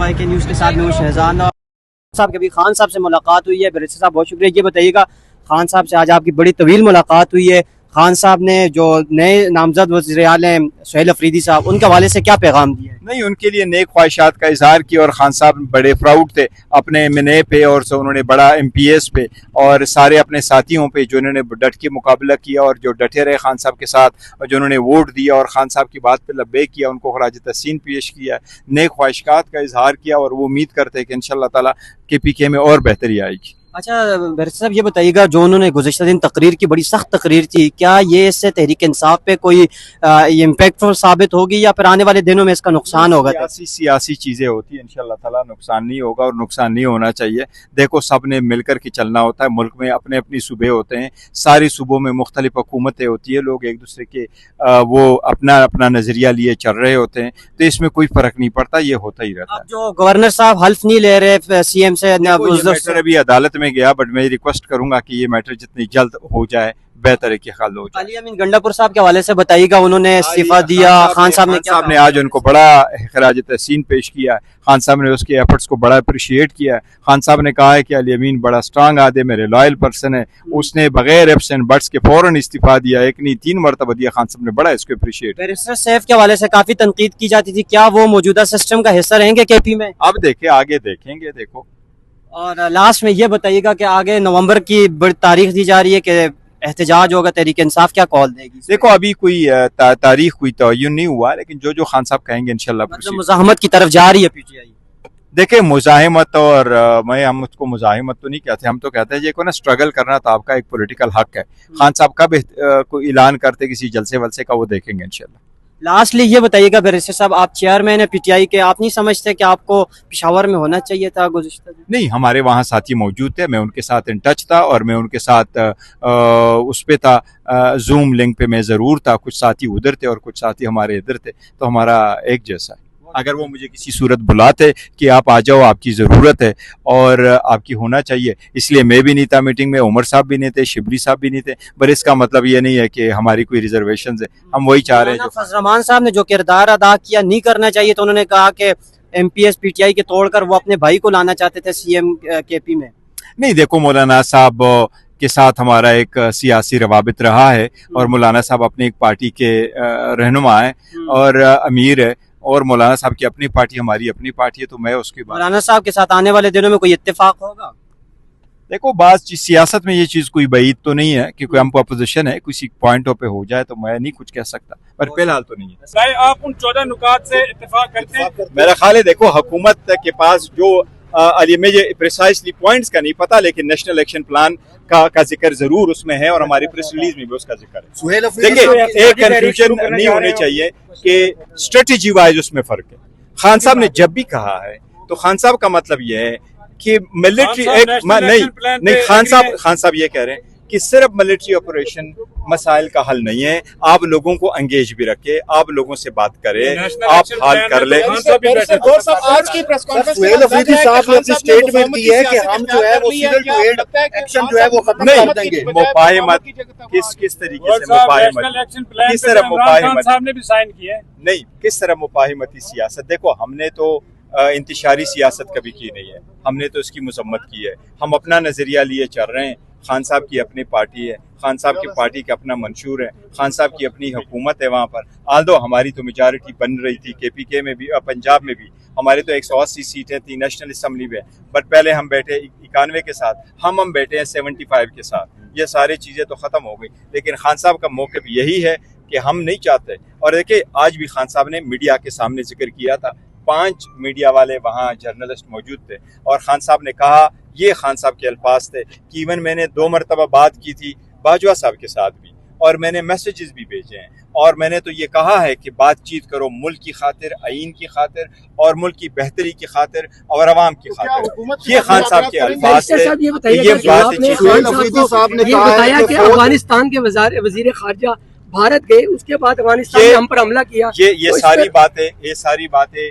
YK news کے ساتھ میں ہوں شہزاد صاحب. کبھی خان صاحب سے ملاقات ہوئی ہے؟ بیرسٹر صاحب بہت شکریہ. یہ بتائیے گا خان صاحب سے آج آپ کی بڑی طویل ملاقات ہوئی ہے. خان صاحب نے جو نئے نامزد وزیر اعلیٰ ہیں سہیل افریدی صاحب, ان کے حوالے سے کیا پیغام دیا ہے؟ نہیں, ان کے لیے نیک خواہشات کا اظہار کیا, اور خان صاحب بڑے پراؤڈ تھے اپنے MNA پہ, اور انہوں نے بڑا MPS پہ اور سارے اپنے ساتھیوں پہ جو انہوں نے ڈٹ کے مقابلہ کیا اور جو ڈٹے رہے خان صاحب کے ساتھ, اور جو انہوں نے ووٹ دیا اور خان صاحب کی بات پہ لبیک کیا, ان کو خراج تحسین پیش کیا, نیک خواہشات کا اظہار کیا, اور وہ امید کرتے ہیں کہ انشاءاللہ تعالیٰ KPK میں اور بہتری آئے گی. اچھا بیرسٹر صاحب یہ بتائیے گا, جو انہوں نے گزشتہ دن تقریر کی, بڑی سخت تقریر تھی, کیا یہ اس سے تحریک انصاف پہ کوئی امپیکٹ ثابت ہوگی یا پھر آنے والے دنوں میں اس کا نقصان ہوگا؟ سیاسی چیزیں ہوتی ہیں, انشاءاللہ تعالیٰ نقصان نہیں ہوگا, اور نقصان نہیں ہونا چاہیے. دیکھو سب نے مل کر کے چلنا ہوتا ہے, ملک میں اپنے اپنی صوبے ہوتے ہیں, ساری صوبوں میں مختلف حکومتیں ہوتی ہیں, لوگ ایک دوسرے کے وہ اپنا نظریہ لیے چل رہے ہوتے ہیں, تو اس میں کوئی فرق نہیں پڑتا, یہ ہوتا ہی رہتا ہے. اب جو گورنر صاحب حلف نہیں لے رہے CM سے, ابھی عدالت میں گیا, بٹ میں ریکویسٹ کروں گا کہ یہ میٹر جتنی جلد ہو جائے بہتر ہے کہ حل ہو جائے. علی امین گنڈا پور صاحب کے حوالے سے بتائیے گا, انہوں نے استعفیٰ دیا, خان صاحب نے آج ان کو بڑا خراج تحسین پیش کیا. خان صاحب نے اس کے ایفرٹس کو بڑا اپریشیٹ کیا. خان صاحب نے کہا ہے کہ علی امین بڑا اسٹرانگ آدمی, میرے لائل پرسن ہے, اس نے بغیر ایفس اینڈ بٹس کے فوراً استعفیٰ دیا, ایک نہیں 3 مرتبہ دیا. خان صاحب نے بڑا اس کو اپریشیٹ. بیرسٹر سیف کے حوالے سے کافی تنقید کی جاتی تھی, کیا وہ موجودہ سسٹم کا حصہ رہیں گے KP میں؟ اب دیکھیں, آگے دیکھیں گے. دیکھو, اور لاسٹ میں یہ بتائیے گا کہ آگے نومبر کی بڑی تاریخ دی جا رہی ہے کہ احتجاج ہوگا, تحریک انصاف کیا کال دے گی؟ دیکھو ابھی کوئی تاریخ کوئی تعین نہیں ہوا, لیکن جو خان صاحب کہیں گے انشاءاللہ. مطلب مزاحمت کی طرف جا رہی ہے PTI؟ دیکھیں مزاحمت, اور ہم اس کو مزاحمت تو نہیں کہتے, ہم تو کہتے ہیں یہ کو نا اسٹرگل کرنا تو آپ کا ایک پولیٹیکل حق ہے. خان صاحب کب کوئی اعلان کرتے کسی جلسے ولسے کا, وہ دیکھیں گے انشاءاللہ. لاسٹلی یہ بتائیے گا بیرسٹر صاحب, آپ چیئرمین ہیں PTI کے, آپ نہیں سمجھتے کہ آپ کو پشاور میں ہونا چاہیے تھا گزشتہ دن؟ نہیں, ہمارے وہاں ساتھی موجود تھے, میں ان کے ساتھ ان ٹچ تھا, اور میں ان کے ساتھ اس پہ تھا, زوم لنک پہ میں ضرور تھا. کچھ ساتھی ادھر تھے اور کچھ ساتھی ہمارے ادھر تھے, تو ہمارا ایک جیسا ہے. اگر وہ مجھے کسی صورت بلاتے کہ آپ آ جاؤ, آپ کی ضرورت ہے اور آپ کی ہونا چاہیے, اس لیے میں بھی نہیں تھا میٹنگ میں, عمر صاحب بھی نہیں تھے, شبلی صاحب بھی نہیں تھے, پر اس کا مطلب یہ نہیں ہے کہ ہماری کوئی ریزرویشنز ہے. ہم وہی چاہ رہے ہیں. فضل الرحمان صاحب نے جو کردار ادا کیا نہیں کرنا چاہیے, تو انہوں نے کہا کہ MPS PTI کے توڑ کر وہ اپنے بھائی کو لانا چاہتے تھے CM KP میں. نہیں, دیکھو مولانا صاحب کے ساتھ ہمارا ایک سیاسی روابط رہا ہے, اور مولانا صاحب اپنی ایک پارٹی کے رہنما ہیں اور امیر ہے, اور مولانا صاحب کی اپنی پارٹی, ہماری اپنی پارٹی ہے, تو میں اس کی مولانا صاحب کے ساتھ آنے والے دنوں میں کوئی اتفاق ہوگا؟ دیکھو بعض سیاست میں یہ چیز کوئی بعید تو نہیں ہے کہ کوئی ہم کو اپوزیشن ہے, کسی پوائنٹوں پہ ہو جائے تو میں نہیں کچھ کہہ سکتا, پر فی الحال تو نہیں ہے. آپ ان 14 نکات سے اتفاق کرتے ہیں؟ میرا خیال ہے دیکھو حکومت کے پاس جو علی میں یہ پریسائسلی پوائنٹس کا نہیں پتا, لیکن نیشنل ایکشن پلان کا ذکر ضرور اس میں ہے, اور ہماری پریس ریلیز میں بھی اس کا ذکر ہے. دیکھیں ایک کنفیوژن نہیں ہونی چاہیے کہ اسٹریٹجی وائز اس میں فرق ہے. خان صاحب نے جب بھی کہا ہے تو خان صاحب کا مطلب یہ ہے کہ ملٹری نہیں, خان صاحب یہ کہہ رہے ہیں کہ صرف ملٹری آپریشن مسائل کا حل نہیں ہے, آپ لوگوں کو انگیج بھی رکھے, آپ لوگوں سے بات کرے, آپ حل کر لیں. آج کی پریس کانفرنس سہیل افریدی صاحب نے اپنی سٹیٹمنٹ دی ہے کہ ہم جو ہے وہ سیریل ٹو ایڈ ایکشن جو ہے وہ ختم کر دیں گے. مفاہمت کس طریقے سے مفاہمت, کس طرح مفاہمت صاحب نے بھی سائن کیا ہے, نہیں کس طرح مفاہمتی سیاست. دیکھو ہم نے تو انتشاری سیاست کبھی کی نہیں ہے, ہم نے تو اس کی مذمت کی ہے. ہم اپنا نظریہ لیے چل رہے ہیں. خان صاحب کی اپنی پارٹی ہے, خان صاحب کی پارٹی کا اپنا منشور ہے, خان صاحب کی اپنی حکومت ہے وہاں پر. آلدو ہماری تو میجارٹی بن رہی تھی KPK میں بھی اور پنجاب میں بھی, ہمارے تو 180 سیٹیں تھیں نیشنل اسمبلی میں, بٹ پہلے ہم بیٹھے 91 کے ساتھ, ہم بیٹھے ہیں 75 کے ساتھ. یہ ساری چیزیں تو ختم ہو گئی, لیکن خان صاحب کا موقف یہی ہے کہ ہم نہیں چاہتے. اور دیکھیں آج بھی خان صاحب نے میڈیا کے سامنے ذکر کیا تھا, 5 میڈیا والے وہاں جرنلسٹ موجود تھے, اور خان صاحب نے کہا, یہ خان صاحب کے الفاظ تھے کہ ایون میں نے 2 مرتبہ بات کی تھی باجوہ صاحب کے ساتھ بھی, اور میں نے میسیجز بھی بھیجے ہیں, اور میں نے تو یہ کہا ہے کہ بات چیت کرو ملک کی خاطر, آئین کی خاطر, اور ملک کی بہتری کی خاطر, اور عوام کی خاطر. یہ خان صاحب کے الفاظ تھے. یہ بتایا کہ افغانستان کے وزیر خارجہ بھارت گئے, اس کے بعد افغانستان نے ہم پر حملہ کیا. یہ ساری باتیں